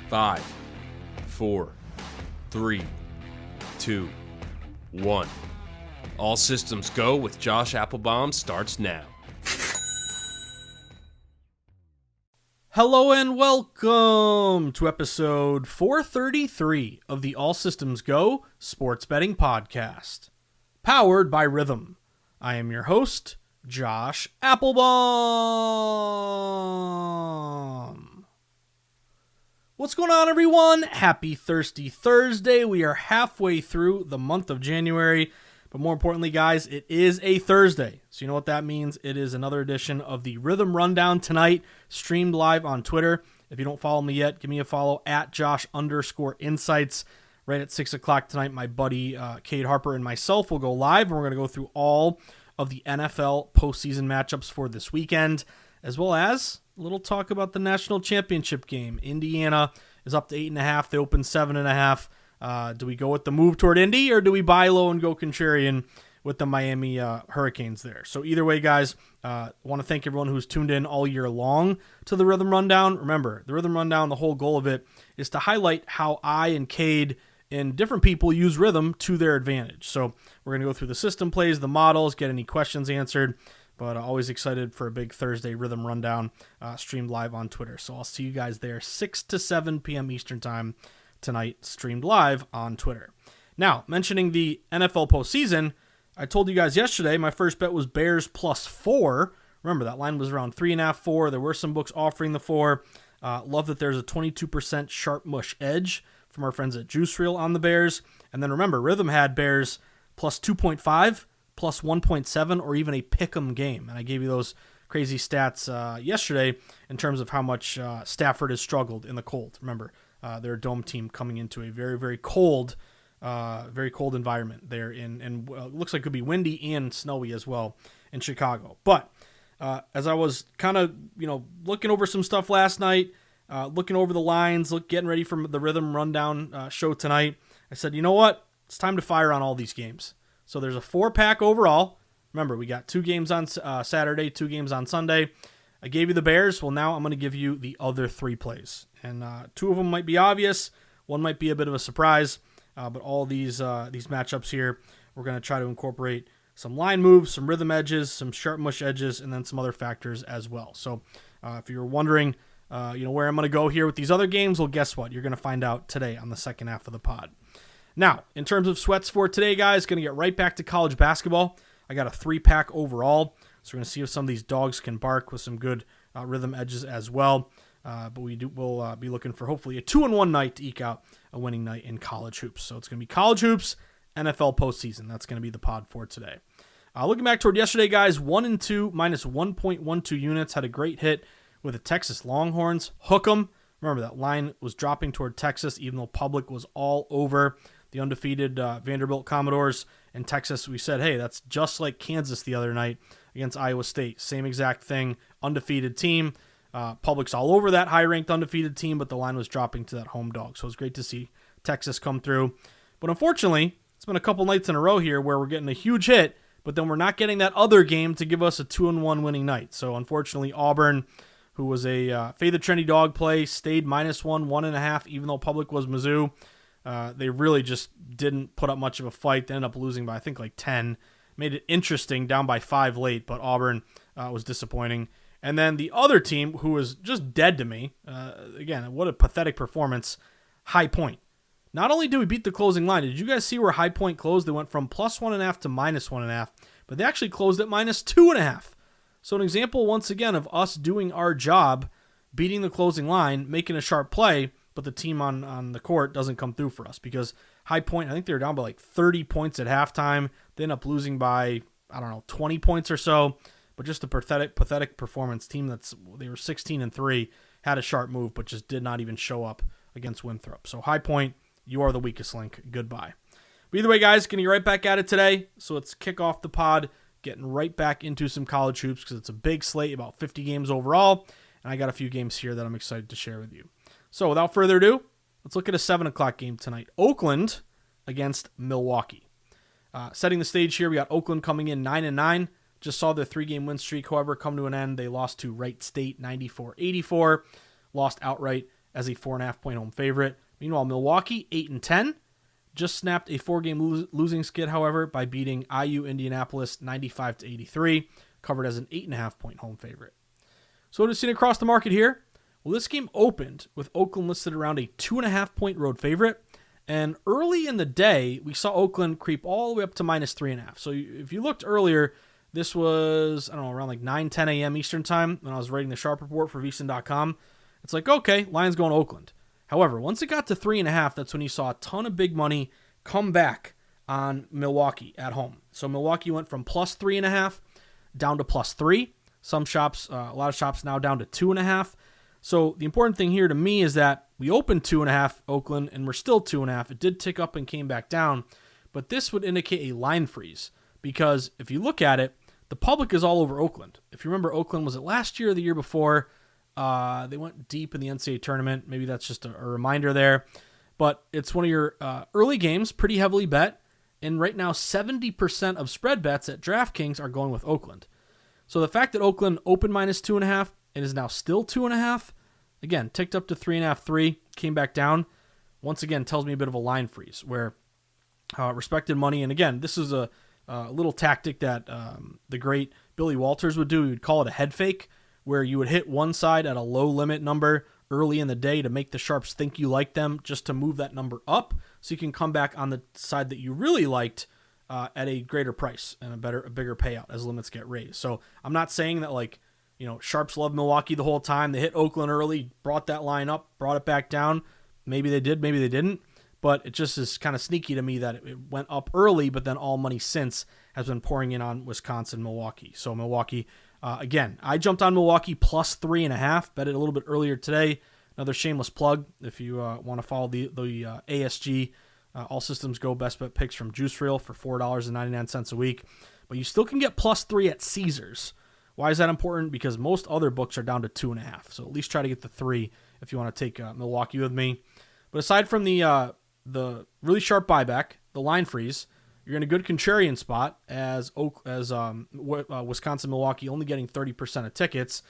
5, 4, 3, 2, 1. All systems go with Josh Appelbaum starts now. Hello and welcome to episode 433 of the All Systems Go Sports Betting Podcast, powered by Rhythm. I am your host, Josh Appelbaum. What's going on, everyone? Happy Thirsty Thursday. We are halfway through the month of January, but more importantly, guys, it is a Thursday. So you know what that means? It is another edition of the Rhythm Rundown tonight, streamed live on Twitter. If you don't follow me yet, give me a follow at Josh_Insights. Right at 6 o'clock tonight, my buddy Cade Harper and myself will go live, and we're going to go through all of the NFL postseason matchups for this weekend, as well as a little talk about the national championship game. Indiana is up to 8.5. They opened 7.5. Do we go with the move toward Indy, or do we buy low and go contrarian with the Miami Hurricanes there? So either way, guys, I want to thank everyone who's tuned in all year long to the Rhythm Rundown. Remember, the Rhythm Rundown, the whole goal of it is to highlight how I and Cade and different people use Rhythm to their advantage. So we're going to go through the system plays, the models, get any questions answered, but always excited for a big Thursday Rhythm Rundown streamed live on Twitter. So I'll see you guys there 6 to 7 p.m. Eastern Time tonight, streamed live on Twitter. Now, mentioning the NFL postseason, I told you guys yesterday my first bet was Bears +4. Remember, that line was around 3.5, 4. There were some books offering the 4. Love that there's a 22% sharp mush edge from our friends at Juice Reel on the Bears. And then remember, Rhythm had Bears +2.5, +1.7, or even a pick'em game. And I gave you those crazy stats yesterday in terms of how much Stafford has struggled in the cold. Remember, they're a dome team coming into a very, very cold environment there and it looks like it could be windy and snowy as well in Chicago. But as I was kind of, looking over some stuff last night, looking over the lines, getting ready for the Rhythm Rundown show tonight, I said, you know what? It's time to fire on all these games. So there's a 4-pack overall. Remember, we got 2 games on Saturday, 2 games on Sunday. I gave you the Bears. Well, now I'm going to give you the other 3 plays. And 2 of them might be obvious. One might be a bit of a surprise. But all these matchups here, we're going to try to incorporate some line moves, some rhythm edges, some sharp mush edges, and then some other factors as well. So if you're wondering where I'm going to go here with these other games, well, guess what? You're going to find out today on the second half of the pod. Now, in terms of sweats for today, guys, going to get right back to college basketball. I got a 3-pack overall, so we're going to see if some of these dogs can bark with some good rhythm edges as well. But we'll be looking for hopefully a 2-1 night to eke out a winning night in college hoops. So it's going to be college hoops, NFL postseason. That's going to be the pod for today. Looking back toward yesterday, guys, 1-2 minus 1.12 units. Had a great hit with the Texas Longhorns. Hook 'em. Remember, that line was dropping toward Texas, even though public was all over the undefeated Vanderbilt Commodores. And Texas, we said, hey, that's just like Kansas the other night against Iowa State. Same exact thing, undefeated team. Public's all over that high-ranked undefeated team, but the line was dropping to that home dog. So it was great to see Texas come through. But unfortunately, it's been a couple nights in a row here where we're getting a huge hit, but then we're not getting that other game to give us a 2-1 winning night. So unfortunately, Auburn, who was a fade the trendy dog play, stayed -1, 1.5, even though public was Mizzou. They really just didn't put up much of a fight. They ended up losing by, I think, like 10. Made it interesting, down by 5 late, but Auburn was disappointing. And then the other team, who was just dead to me, again, what a pathetic performance, High Point. Not only did we beat the closing line, did you guys see where High Point closed? They went from +1.5 to -1.5, but they actually closed at -2.5. So an example, once again, of us doing our job, beating the closing line, making a sharp play, but the team on the court doesn't come through for us because High Point, I think they were down by like 30 points at halftime. They end up losing by, 20 points or so. But just a pathetic performance. Team they were 16-3, had a sharp move, but just did not even show up against Winthrop. So High Point, you are the weakest link. Goodbye. But either way, guys, going to get right back at it today. So let's kick off the pod, getting right back into some college hoops because it's a big slate, about 50 games overall. And I got a few games here that I'm excited to share with you. So without further ado, let's look at a 7 o'clock game tonight. Oakland against Milwaukee. Setting the stage here, we got Oakland coming in 9-9. Just saw their 3-game win streak, however, come to an end. They lost to Wright State 94-84, lost outright as a 4.5-point home favorite. Meanwhile, Milwaukee 8-10. Just snapped a 4-game losing skid, however, by beating IU Indianapolis 95-83, covered as an 8.5-point home favorite. So what have we seen across the market here? Well, this game opened with Oakland listed around a 2.5-point road favorite. And early in the day, we saw Oakland creep all the way up to -3.5. So if you looked earlier, this was, I don't know, around like 9, 10 a.m. Eastern time when I was writing the Sharp Report for VSiN.com. It's like, okay, Lions going to Oakland. However, once it got to 3.5, that's when you saw a ton of big money come back on Milwaukee at home. So Milwaukee went from +3.5 down to +3. Some shops, a lot of shops now down to 2.5. So the important thing here to me is that we opened 2.5 Oakland and we're still 2.5. It did tick up and came back down, but this would indicate a line freeze because if you look at it, the public is all over Oakland. If you remember, Oakland, was it last year or the year before? They went deep in the NCAA tournament. Maybe that's just a reminder there. But it's one of your early games, pretty heavily bet. And right now, 70% of spread bets at DraftKings are going with Oakland. So the fact that Oakland opened -2.5 and is now still 2.5, again, ticked up to 3.5, 3, came back down, once again tells me a bit of a line freeze where respected money. And again, this is a little tactic that the great Billy Walters would do. He would call it a head fake, where you would hit one side at a low limit number early in the day to make the sharps think you like them, just to move that number up so you can come back on the side that you really liked at a greater price and a bigger payout as limits get raised. So I'm not saying that sharps love Milwaukee the whole time. They hit Oakland early, brought that line up, brought it back down. Maybe they did, maybe they didn't. But it just is kind of sneaky to me that it went up early, but then all money since has been pouring in on Wisconsin, Milwaukee. So Milwaukee, again, I jumped on Milwaukee +3.5, bet it a little bit earlier today. Another shameless plug if you want to follow the ASG, All Systems Go Best Bet Picks from Juice Reel for $4.99 a week. But you still can get +3 at Caesars. Why is that important? Because most other books are down to 2.5. So at least try to get the 3 if you want to take Milwaukee with me. But aside from the really sharp buyback, the line freeze, you're in a good contrarian spot as Wisconsin, Milwaukee only getting 30% of tickets.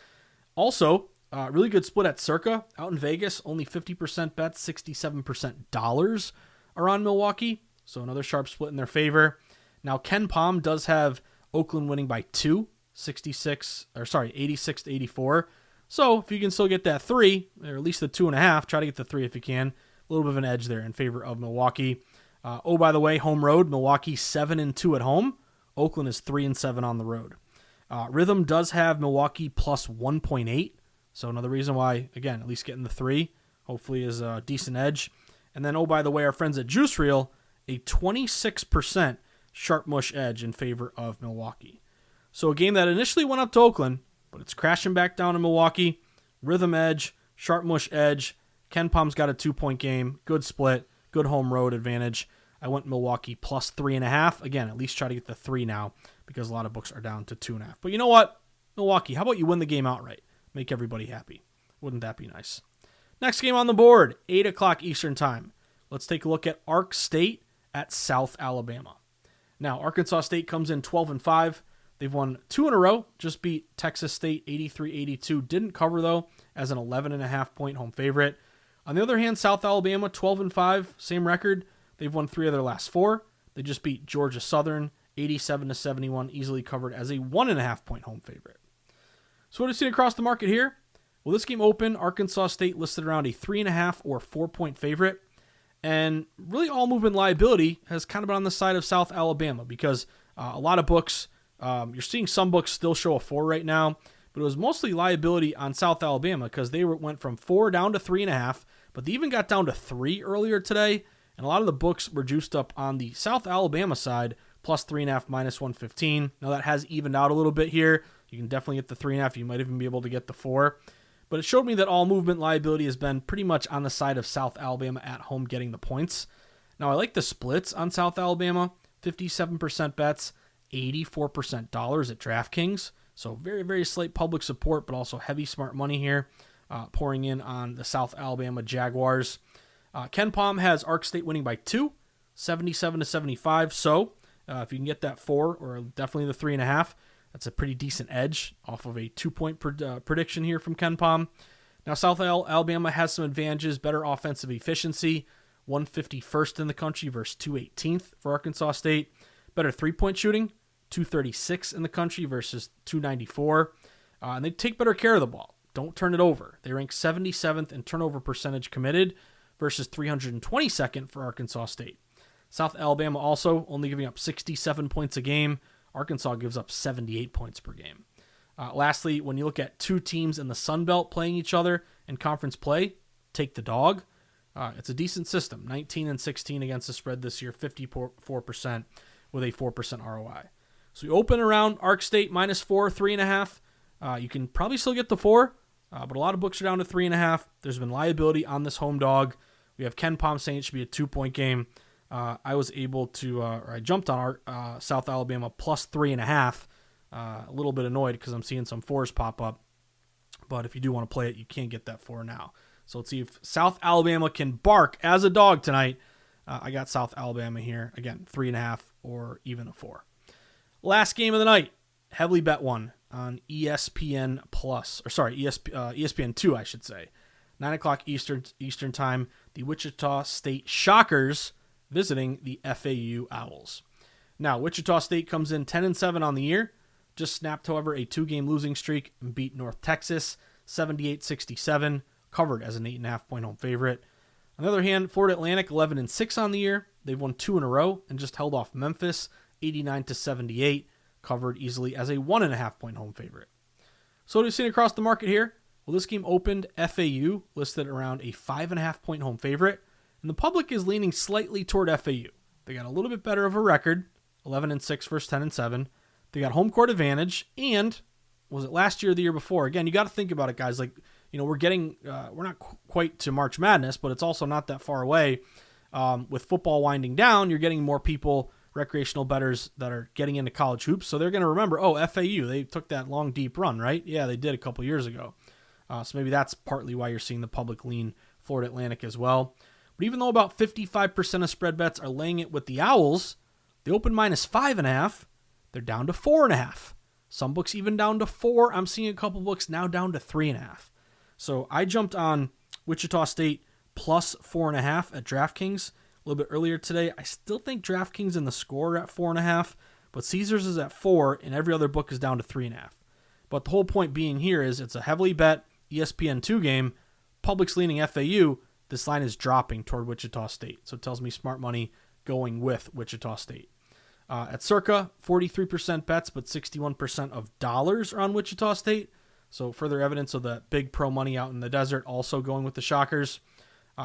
Also, really good split at Circa out in Vegas, only 50% bets, 67% dollars are on Milwaukee. So another sharp split in their favor. Now Ken Palm does have Oakland winning by 2, 86-84. So if you can still get that 3, or at least the 2.5, try to get the 3 if you can. A little bit of an edge there in favor of Milwaukee. By the way, home road, Milwaukee 7-2 at home. Oakland is 3-7 on the road. Rhythm does have Milwaukee +1.8. So another reason why, again, at least getting the 3 hopefully is a decent edge. And then, by the way, our friends at Juice Reel, a 26% sharp mush edge in favor of Milwaukee. So a game that initially went up to Oakland, but it's crashing back down to Milwaukee. Rhythm edge, sharp mush edge. Ken Palm's got a 2-point game, good split, good home road advantage. I went Milwaukee +3.5. Again, at least try to get the 3 now because a lot of books are down to 2.5. But you know what? Milwaukee, how about you win the game outright? Make everybody happy. Wouldn't that be nice? Next game on the board, 8 o'clock Eastern time. Let's take a look at Ark State at South Alabama. Now, Arkansas State comes in 12-5. They've won 2 in a row, just beat Texas State 83-82. Didn't cover, though, as an 11.5-point home favorite. On the other hand, South Alabama, 12-5, same record. They've won 3 of their last 4. They just beat Georgia Southern 87-71, easily covered as a 1.5-point home favorite. So what have you seen across the market here? Well, this game opened, Arkansas State listed around a 3.5 or 4-point favorite. And really all movement liability has kind of been on the side of South Alabama because a lot of books, you're seeing some books still show a 4 right now, but it was mostly liability on South Alabama because they went from 4 down to 3.5, but they even got down to 3 earlier today. And a lot of the books were juiced up on the South Alabama side, +3.5, -115. Now that has evened out a little bit here. You can definitely get the 3.5. You might even be able to get the 4. But it showed me that all movement liability has been pretty much on the side of South Alabama at home getting the points. Now I like the splits on South Alabama. 57% bets, 84% dollars at DraftKings. So very, very slight public support, but also heavy smart money here pouring in on the South Alabama Jaguars. Ken Palm has Ark State winning by 2, 77-75. So if you can get that 4 or definitely the 3.5, that's a pretty decent edge off of a 2-point prediction here from Ken Palm. Now, South Alabama has some advantages, better offensive efficiency, 151st in the country versus 218th for Arkansas State. Better three-point shooting, 236 in the country versus 294. And they take better care of the ball. Don't turn it over. They rank 77th in turnover percentage committed versus 322nd for Arkansas State. South Alabama also only giving up 67 points a game. Arkansas gives up 78 points per game. Lastly, when you look at two teams in the Sun Belt playing each other in conference play, take the dog. It's a decent system. 19-16 against the spread this year, 54% with a 4% ROI. So we open around Ark State -4, 3.5. You can probably still get the 4, but a lot of books are down to 3.5. There's been liability on this home dog. We have Ken Palm saying it should be a 2-point game. I was able to, I jumped on our South Alabama plus 3.5. A little bit annoyed because I'm seeing some 4s pop up. But if you do want to play it, you can't get that 4 now. So let's see if South Alabama can bark as a dog tonight. I got South Alabama here. Again, 3.5 or even a 4. Last game of the night, heavily bet one on ESPN Plus, or sorry, ESPN 2, I should say. 9 o'clock Eastern time, the Wichita State Shockers visiting the FAU Owls. Now, Wichita State comes in 10-7 on the year. Just snapped, however, a 2-game losing streak and beat North Texas 78-67, covered as an 8.5-point home favorite. On the other hand, Florida Atlantic 11-6 on the year. They've won 2 in a row and just held off Memphis 89-78, covered easily as a 1.5-point home favorite. So what have we seen across the market here? Well, this game opened FAU listed around a 5.5-point home favorite, and the public is leaning slightly toward FAU. They got a little bit better of a record, 11-6 versus 10-7. They got home court advantage, and was it last year or the year before? Again, you got to think about it, guys. Like, we're not quite to March Madness, but it's also not that far away. With football winding down, you're getting more people, recreational bettors that are getting into college hoops, so they're going to remember, FAU, they took that long, deep run, right? Yeah, they did a couple years ago. So maybe that's partly why you're seeing the public lean Florida Atlantic as well. But even though about 55% of spread bets are laying it with the Owls, they open -5.5. They're down to 4.5. Some books even down to 4. I'm seeing a couple books now down to 3.5. So I jumped on Wichita State plus 4.5 at DraftKings a little bit earlier today. I still think DraftKings in the score at 4.5, but Caesars is at 4, and every other book is down to 3.5. But the whole point being here is it's a heavily bet ESPN 2 game. Public's leaning FAU. This line is dropping toward Wichita State. So it tells me smart money going with Wichita State. At Circa, 43% bets, but 61% of dollars are on Wichita State. So further evidence of the big pro money out in the desert also going with the Shockers.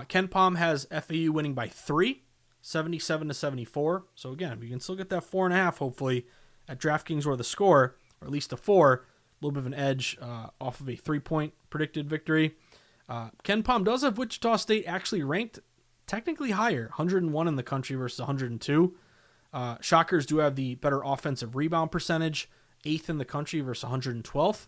Ken Palm has FAU winning by 3, 77-74. So again, we can still get that 4.5 hopefully at DraftKings or the score, or at least a 4. A little bit of an edge off of a 3-point predicted victory. Ken Palm does have Wichita State actually ranked technically higher, 101 in the country versus 102. Shockers do have the better offensive rebound percentage, 8th in the country versus 112th.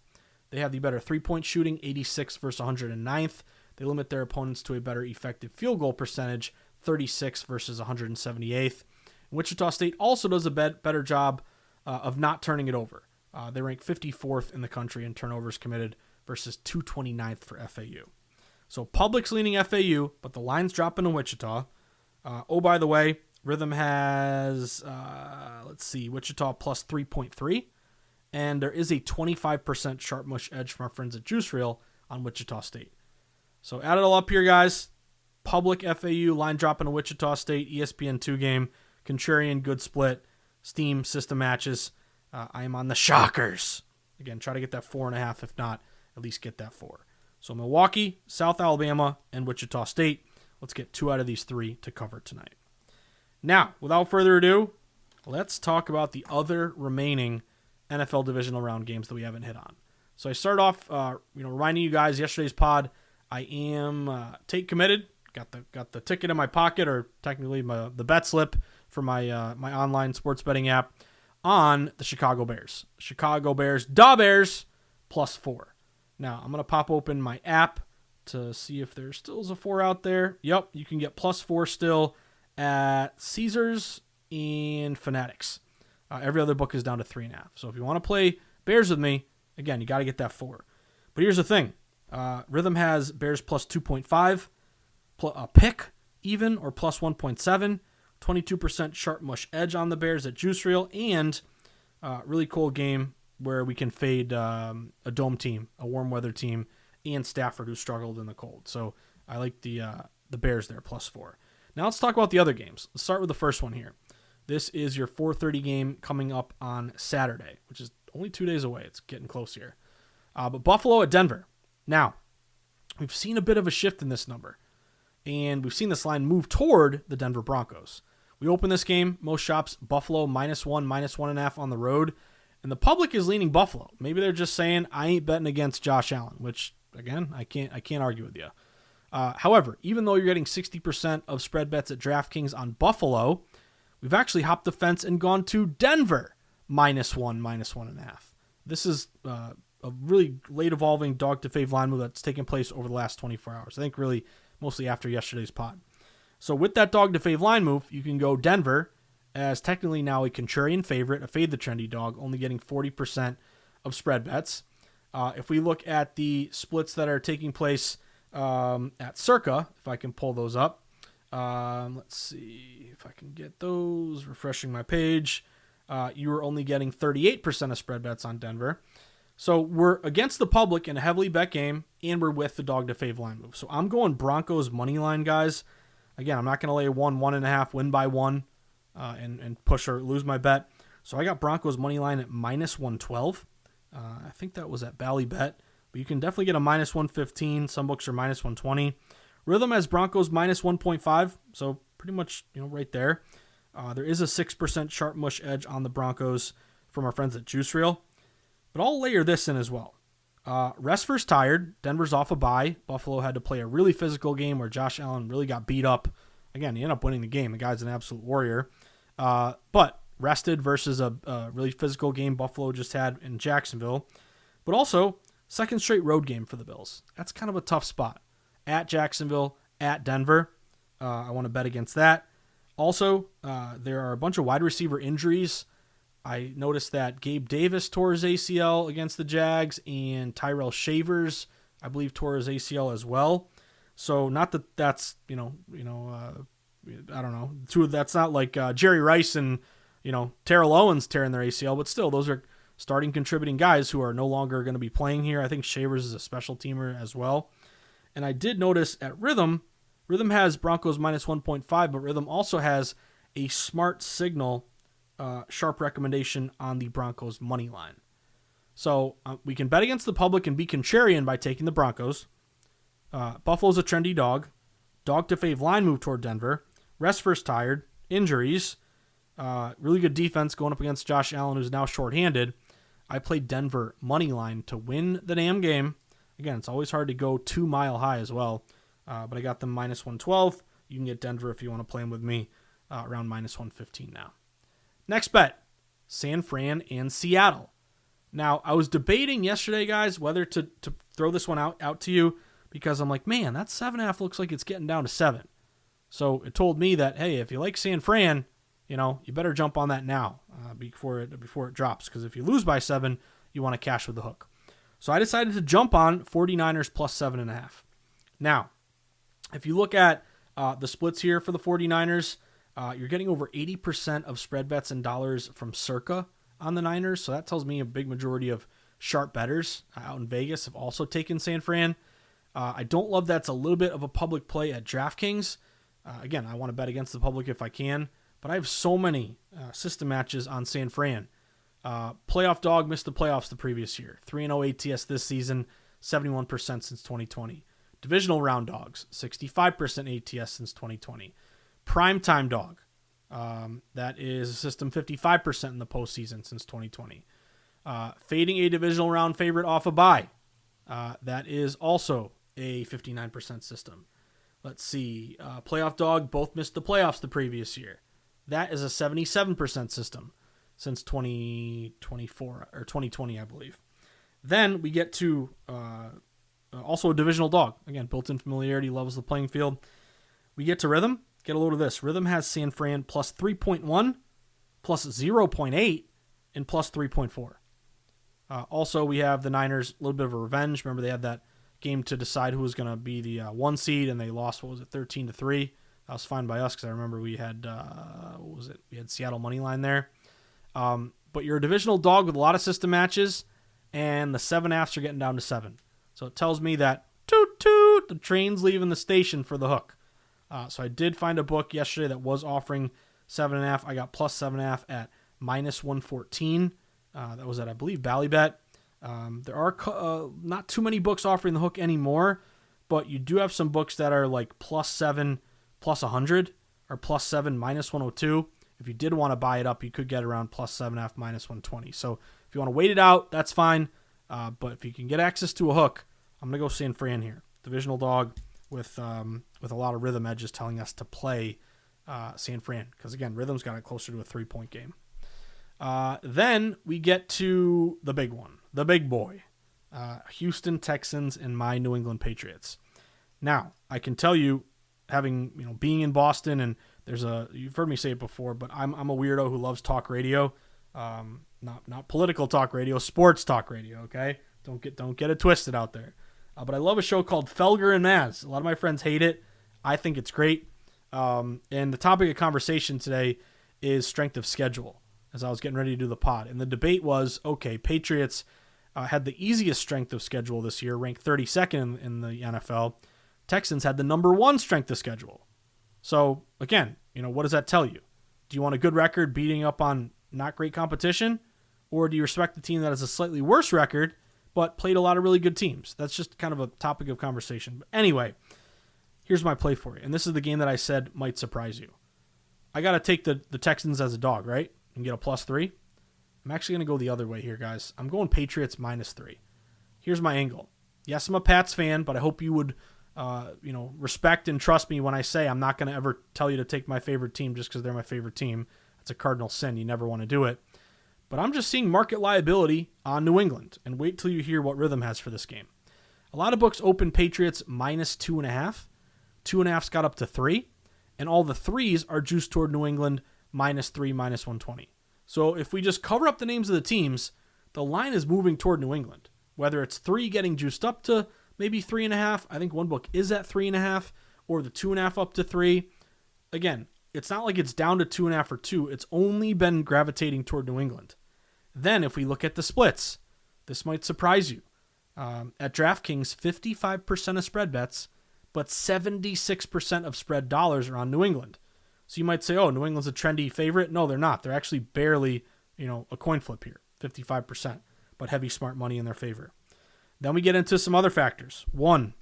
They have the better 3-point shooting, 86 versus 109th. They limit their opponents to a better effective field goal percentage, 36 versus 178th. Wichita State also does a better job of not turning it over. They rank 54th in the country in turnovers committed versus 229th for FAU. So public's leaning FAU, but the line's dropping to Wichita. By the way, Rhythm has, Wichita plus 3.3. And there is a 25% sharp mush edge from our friends at Juice Reel on Wichita State. So add it all up here, guys. Public FAU, line dropping to Wichita State, ESPN 2 game, contrarian, good split, Steam system matches. I am on the Shockers. Again, try to get that 4.5. If not, at least get that 4. So Milwaukee, South Alabama, and Wichita State. Let's get 2 out of these 3 to cover tonight. Now, without further ado, let's talk about the other remaining NFL divisional round games that we haven't hit on. So I start off, reminding you guys yesterday's pod. I am Tate committed. Got the ticket in my pocket, or technically the bet slip for my my online sports betting app on the Chicago Bears. Chicago Bears, da Bears, plus 4. Now I'm gonna pop open my app to see if there still is a 4 out there. Yep, you can get plus 4 still at Caesars and Fanatics. Every other book is down to 3.5. So if you want to play Bears with me, again, you got to get that 4. But here's the thing. Rhythm has Bears plus 2.5, a pick even, or plus 1.7, 22% sharp mush edge on the Bears at Juice Reel, and really cool game where we can fade a dome team, a warm weather team, and Stafford, who struggled in the cold. So I like the Bears there, plus 4. Now let's talk about the other games. Let's start with the first one here. This is your 4:30 game coming up on Saturday, which is only 2 days away. It's getting close here. But Buffalo at Denver. Now, we've seen a bit of a shift in this number, and we've seen this line move toward the Denver Broncos. We open this game, most shops, Buffalo -1, -1.5 on the road, and the public is leaning Buffalo. Maybe they're just saying, I ain't betting against Josh Allen, which, again, I can't argue with you. However, even though you're getting 60% of spread bets at DraftKings on Buffalo, we've actually hopped the fence and gone to Denver -1, -1.5. This is a really late evolving dog to fave line move that's taken place over the last 24 hours. I think really mostly after yesterday's pod. So with that dog to fave line move, you can go Denver as technically now a contrarian favorite, a fade the trendy dog, only getting 40% of spread bets. If we look at the splits that are taking place at Circa, if I can pull those up, let's see if I can get those, refreshing my page. You are only getting 38% of spread bets on Denver. So we're against the public in a heavily bet game, and we're with the dog to fave line move. So I'm going Broncos money line, guys. Again, I'm not going to lay 1.5, win by 1, and push or lose my bet. So I got Broncos money line at -112. I think that was at Ballybet, but you can definitely get a -115. Some books are -120. Rhythm has Broncos -1.5, so pretty much right there. There is a 6% sharp mush edge on the Broncos from our friends at Juice Reel. But I'll layer this in as well. Rest versus tired. Denver's off a bye. Buffalo had to play a really physical game where Josh Allen really got beat up. Again, he ended up winning the game. The guy's an absolute warrior. But rested versus a really physical game Buffalo just had in Jacksonville. But also, second straight road game for the Bills. That's kind of a tough spot. At Jacksonville, at Denver. I want to bet against that. Also, there are a bunch of wide receiver injuries. I noticed that Gabe Davis tore his ACL against the Jags, and Tyrell Shavers, I believe, tore his ACL as well. So not that that's I don't know. That's not like Jerry Rice and Terrell Owens tearing their ACL, but still, those are starting contributing guys who are no longer going to be playing here. I think Shavers is a special teamer as well. And I did notice at Rhythm has Broncos -1.5, but Rhythm also has a smart signal sharp recommendation on the Broncos money line. So we can bet against the public and be contrarian by taking the Broncos. Buffalo's a trendy dog. Dog to fave line move toward Denver. Rest versus tired. Injuries. Really good defense going up against Josh Allen, who's now shorthanded. I played Denver money line to win the damn game. Again, it's always hard to go 2 mile high as well. But I got them -112. You can get Denver if you want to play them with me around -115 now. Next bet, San Fran and Seattle. Now, I was debating yesterday, guys, whether to throw this one out to you because I'm like, man, that 7.5 looks like it's getting down to 7. So it told me that, hey, if you like San Fran, you better jump on that now before it drops, because if you lose by 7, you want to cash with the hook. So I decided to jump on 49ers plus 7.5. Now, if you look at the splits here for the 49ers, you're getting over 80% of spread bets in dollars from Circa on the Niners. So that tells me a big majority of sharp bettors out in Vegas have also taken San Fran. I don't love that's a little bit of a public play at DraftKings. Again, I want to bet against the public if I can, but I have so many system matches on San Fran. Playoff dog missed the playoffs the previous year. 3-0 ATS this season, 71% since 2020. Divisional round dogs, 65% ATS since 2020. Primetime dog, that is a system 55% in the postseason since 2020. Fading a divisional round favorite off a bye, that is also a 59% system. Let's see, playoff dog both missed the playoffs the previous year. That is a 77% system since 2024 or 2020, I believe. Then we get to also a divisional dog. Again, built-in familiarity, levels the playing field. We get to Rhythm. Get a load of this. Rhythm has San Fran plus 3.1, plus 0.8, and plus 3.4. Also, we have the Niners, a little bit of a revenge. Remember, they had that game to decide who was going to be the 1 seed, and they lost, 13-3. That was fine by us because I remember we had, We had Seattle money line there. But you're a divisional dog with a lot of system matches, and the 7.5s are getting down to 7. So it tells me that toot toot, the train's leaving the station for the hook. So I did find a book yesterday that was offering 7.5. I got plus 7.5 at minus 114. That was at, I believe, Ballybet. There are not too many books offering the hook anymore, but you do have some books that are like plus 7, plus 100, or plus 7, minus 102. If you did want to buy it up, you could get around plus 7.5, minus 120. So if you want to wait it out, that's fine. But if you can get access to a hook, I'm going to go San Fran here. Divisional dog with a lot of rhythm edges telling us to play San Fran. Because, again, rhythm's got it closer to a 3-point game. Then we get to the big one, the big boy. Houston Texans and my New England Patriots. Now, I can tell you, being in Boston, and you've heard me say it before, but I'm a weirdo who loves talk radio. Not political talk radio, sports talk radio, okay? Don't get it twisted out there. But I love a show called Felger and Maz. A lot of my friends hate it. I think it's great. And the topic of conversation today is strength of schedule, as I was getting ready to do the pod. And the debate was, okay, Patriots had the easiest strength of schedule this year, ranked 32nd in the NFL. Texans had the number 1 strength of schedule. So, again, what does that tell you? Do you want a good record beating up on not great competition? Or do you respect the team that has a slightly worse record but played a lot of really good teams? That's just kind of a topic of conversation. But anyway, here's my play for you. And this is the game that I said might surprise you. I got to take the Texans as a dog, right? And get a plus 3. I'm actually going to go the other way here, guys. I'm going Patriots minus 3. Here's my angle. Yes, I'm a Pats fan, but I hope you would respect and trust me when I say I'm not going to ever tell you to take my favorite team just because they're my favorite team. That's a cardinal sin. You never want to do it. But I'm just seeing market liability on New England, and wait till you hear what Rhythm has for this game. A lot of books open Patriots minus 2.5. 2.5's got up to 3, and all the 3s are juiced toward New England minus 3, minus 120. So if we just cover up the names of the teams, the line is moving toward New England. Whether it's 3 getting juiced up to maybe 3.5, I think one book is at 3.5, or the 2.5 up to 3. Again, it's not like it's down to 2.5 or 2. It's only been gravitating toward New England. Then if we look at the splits, this might surprise you. At DraftKings, 55% of spread bets, but 76% of spread dollars are on New England. So you might say, oh, New England's a trendy favorite. No, they're not. They're actually barely, a coin flip here, 55%, but heavy smart money in their favor. Then we get into some other factors. 1,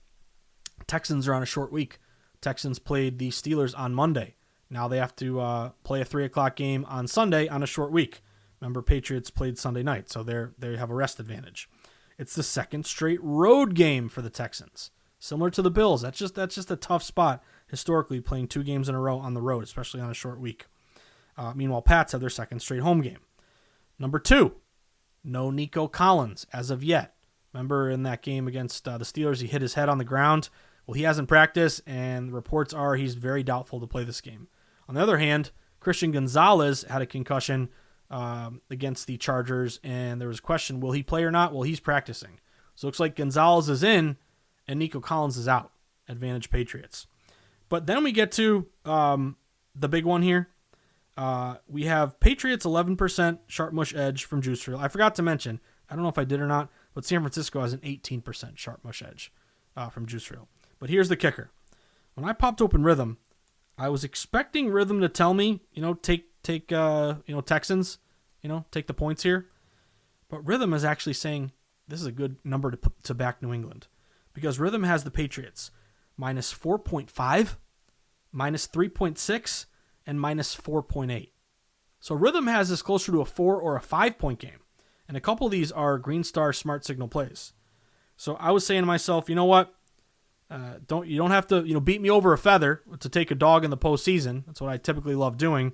Texans are on a short week. Texans played the Steelers on Monday. Now they have to play a 3 o'clock game on Sunday on a short week. Remember, Patriots played Sunday night, so they have a rest advantage. It's the second straight road game for the Texans. Similar to the Bills, that's just a tough spot historically, playing 2 games in a row on the road, especially on a short week. Meanwhile, Pats have their second straight home game. Number 2, no Nico Collins as of yet. Remember in that game against the Steelers, he hit his head on the ground. Well, he hasn't practiced, and reports are he's very doubtful to play this game. On the other hand, Christian Gonzalez had a concussion against the Chargers, and there was a question, will he play or not? Well, he's practicing. So it looks like Gonzalez is in, and Nico Collins is out. Advantage Patriots. But then we get to the big one here. We have Patriots 11% sharp mush edge from Juice Reel. I forgot to mention, I don't know if I did or not, but San Francisco has an 18% sharp mush edge from Juice Reel. But here's the kicker. When I popped open Rhythm, I was expecting Rhythm to tell me, take Texans, take the points here. But Rhythm is actually saying this is a good number to back New England, because Rhythm has the Patriots minus 4.5, minus 3.6, and minus 4.8. So Rhythm has this closer to a 4 or a 5-point game. And a couple of these are Green Star Smart Signal plays. So I was saying to myself, you know what? You don't have to beat me over a feather to take a dog in the postseason. That's what I typically love doing.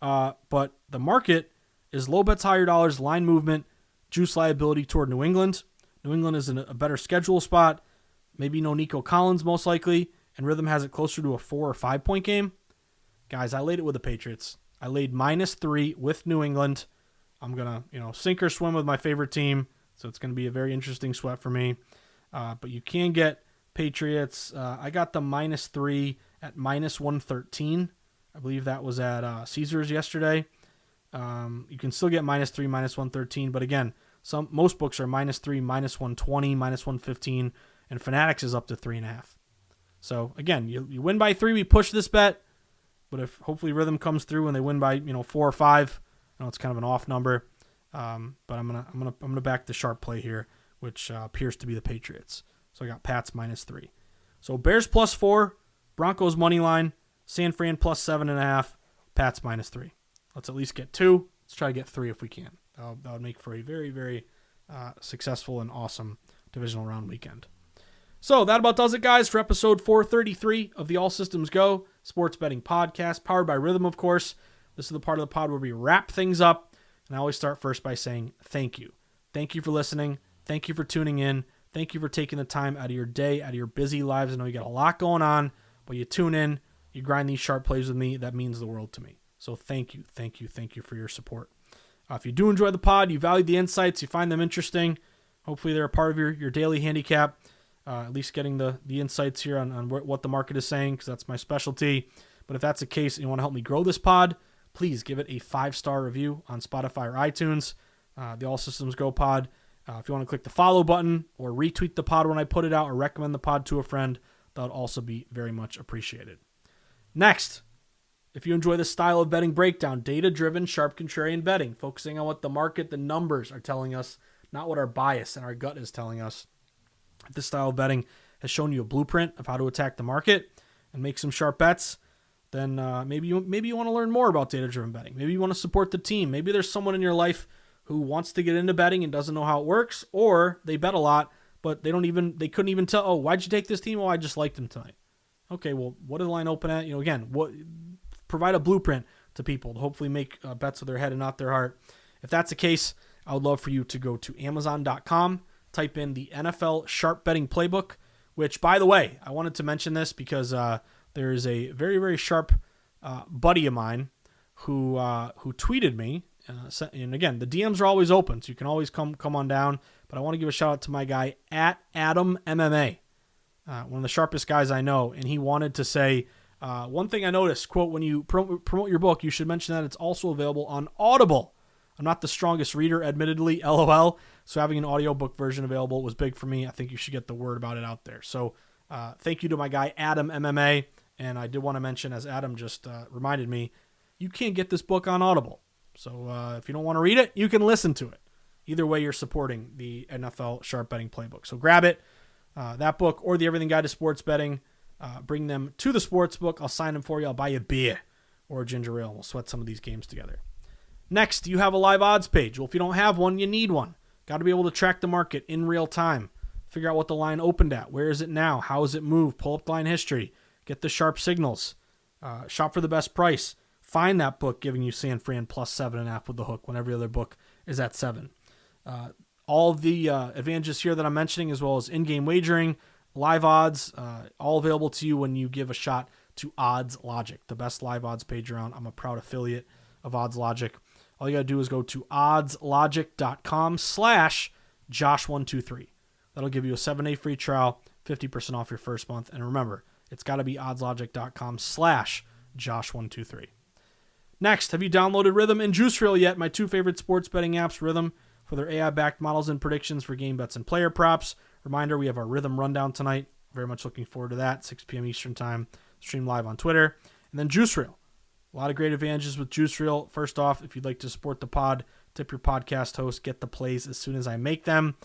But the market is low bets, higher dollars, line movement, juice liability toward New England. New England is in a better schedule spot. Maybe no Nico Collins most likely. And Rhythm has it closer to a 4 or 5-point game. Guys, I laid it with the Patriots. I laid minus 3 with New England. I'm going to, sink or swim with my favorite team. So it's going to be a very interesting sweat for me. But you can get Patriots. I got the -3 at -113. I believe that was at Caesars yesterday. You can still get -3, -113. But again, most books are -3, -120, -115, and Fanatics is up to 3.5. So again, you win by 3. We push this bet. But if hopefully Rhythm comes through and they win by 4 or 5, I know it's kind of an off number. But I'm gonna back the sharp play here, which appears to be the Patriots. So I got Pats -3. So Bears +4, Broncos money line, San Fran +7.5, Pats -3. Let's at least get 2. Let's try to get 3 if we can. That would make for a very, very successful and awesome divisional round weekend. So that about does it, guys, for episode 433 of the All Systems Go Sports Betting Podcast, powered by Rhythm, of course. This is the part of the pod where we wrap things up, and I always start first by saying thank you. Thank you for listening. Thank you for tuning in. Thank you for taking the time out of your day, out of your busy lives. I know you got a lot going on, but you tune in, you grind these sharp plays with me. That means the world to me. So thank you for your support. If you do enjoy the pod, you value the insights, you find them interesting, hopefully they're a part of your daily handicap. At least getting the insights here on what the market is saying, because that's my specialty. But if that's the case and you want to help me grow this pod, please give it a 5-star review on Spotify or iTunes, the All Systems Go pod. If you want to click the follow button or retweet the pod when I put it out or recommend the pod to a friend, that would also be very much appreciated. Next, if you enjoy this style of betting breakdown, data-driven, sharp contrarian betting, focusing on what the market, the numbers are telling us, not what our bias and our gut is telling us. If this style of betting has shown you a blueprint of how to attack the market and make some sharp bets, then maybe you want to learn more about data-driven betting. Maybe you want to support the team. Maybe there's someone in your life who wants to get into betting and doesn't know how it works, or they bet a lot, but they couldn't even tell, oh, why'd you take this team? Oh, I just liked them tonight. Okay, well, what did the line open at? Provide a blueprint to people to hopefully make bets with their head and not their heart. If that's the case, I would love for you to go to Amazon.com, type in the NFL Sharp Betting Playbook, which, by the way, I wanted to mention this because there is a very, very sharp buddy of mine who tweeted me. And again, the DMs are always open, so you can always come on down. But I want to give a shout out to my guy at Adam MMA, one of the sharpest guys I know. And he wanted to say, one thing I noticed, quote, when you promote your book, you should mention that it's also available on Audible. I'm not the strongest reader, admittedly, LOL. So having an audiobook version available was big for me. I think you should get the word about it out there. So thank you to my guy, Adam MMA. And I did want to mention, as Adam just reminded me, you can't get this book on Audible. So if you don't want to read it, you can listen to it. Either way, you're supporting the NFL Sharp Betting Playbook. So grab it, that book, or the Everything Guide to Sports Betting. Bring them to the sports book. I'll sign them for you. I'll buy you a beer or a ginger ale. We'll sweat some of these games together. Next, you have a live odds page. Well, if you don't have one, you need one. Got to be able to track the market in real time. Figure out what the line opened at. Where is it now? How has it moved? Pull up line history. Get the sharp signals. Shop for the best price. Find that book giving you San Fran +7.5 with the hook when every other book is at 7. All of the advantages here that I'm mentioning, as well as in-game wagering, live odds, all available to you when you give a shot to Odds Logic, the best live odds page around. I'm a proud affiliate of Odds Logic. All you got to do is go to oddslogic.com/Josh123. That'll give you a 7-day free trial, 50% off your first month. And remember, it's got to be oddslogic.com/Josh123. Next, have you downloaded Rhythm and JuiceReel yet? My 2 favorite sports betting apps, Rhythm for their AI-backed models and predictions for game bets and player props. Reminder, we have our Rhythm Rundown tonight. Very much looking forward to that, 6 p.m. Eastern Time. Stream live on Twitter. And then JuiceReel. A lot of great advantages with JuiceReel. First off, if you'd like to support the pod, tip your podcast host, get the plays as soon as I make them.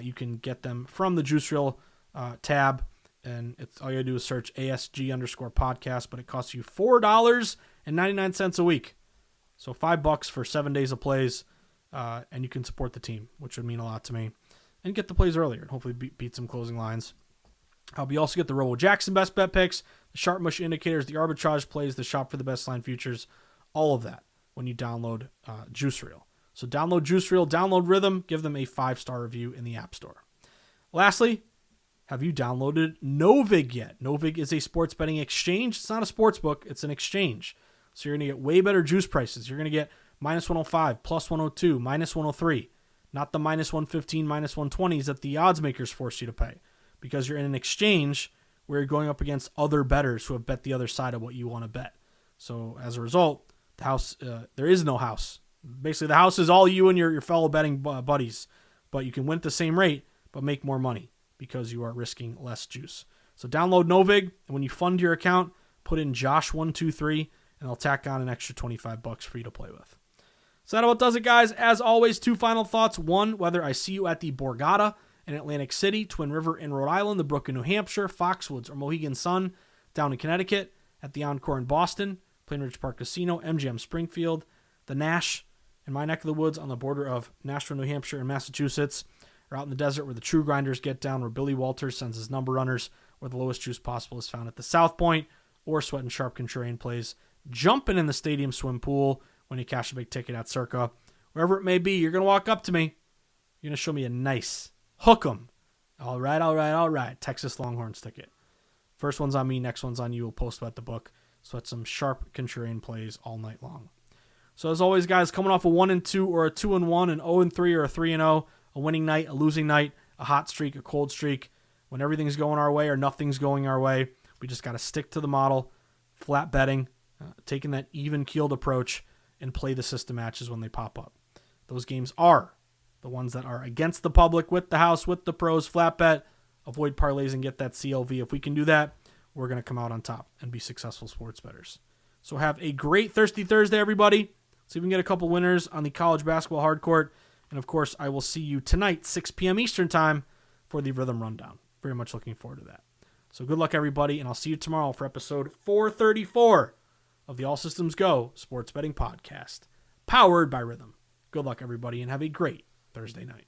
You can get them from the JuiceReel tab. And all you got to do is search ASG_podcast, but it costs you $4.99 a week. So $5 for 7 days of plays, and you can support the team, which would mean a lot to me. And get the plays earlier and hopefully beat some closing lines. You also get the Robo Jackson best bet picks, the sharp mush indicators, the arbitrage plays, the shop for the best line futures, all of that when you download JuiceReel. So download JuiceReel, download Rhythm, give them a 5-star review in the App Store. Lastly, have you downloaded Novig yet? Novig is a sports betting exchange. It's not a sports book. It's an exchange. So you're going to get way better juice prices. You're going to get -105, +102, -103. Not the -115, -120s that the odds makers force you to pay. because you're in an exchange where you're going up against other bettors who have bet the other side of what you want to bet. So as a result, the house, there is no house. Basically, the house is all you and your fellow betting buddies, but you can win at the same rate, but make more money because you are risking less juice. So download Novig, and when you fund your account, put in Josh123, and I'll tack on an extra $25 for you to play with. So that about does it, guys. As always, 2 final thoughts. 1, whether I see you at the Borgata in Atlantic City, Twin River in Rhode Island, the Brook in New Hampshire, Foxwoods or Mohegan Sun down in Connecticut, at the Encore in Boston, Plainridge Park Casino, MGM Springfield, the Nash in my neck of the woods on the border of Nashville, New Hampshire, and Massachusetts, or out in the desert where the true grinders get down, where Billy Walters sends his number runners, where the lowest juice possible is found at the South Point, or Sweat and Sharp Contrarian plays, jumping in the stadium swim pool when you cash a big ticket at Circa. Wherever it may be, you're going to walk up to me. You're going to show me a nice hook 'em. All right. Texas Longhorns ticket. First one's on me, next one's on you. We'll post about the book. Sweat some sharp contrarian plays all night long. So as always, guys, coming off a 1-2 or a 2-1, an 0-3 or a 3-0, a winning night, a losing night, a hot streak, a cold streak, when everything's going our way or nothing's going our way, we just got to stick to the model, flat betting, taking that even-keeled approach, and play the system matches when they pop up. Those games are the ones that are against the public, with the house, with the pros, flat bet, avoid parlays and get that CLV. If we can do that, we're going to come out on top and be successful sports bettors. So have a great Thirsty Thursday, everybody. See if we can get a couple winners on the college basketball hard court. And, of course, I will see you tonight, 6 p.m. Eastern time, for the Rhythm Rundown. Very much looking forward to that. So good luck, everybody, and I'll see you tomorrow for episode 434 of the All Systems Go Sports Betting Podcast, powered by Rhythm. Good luck, everybody, and have a great Thursday night.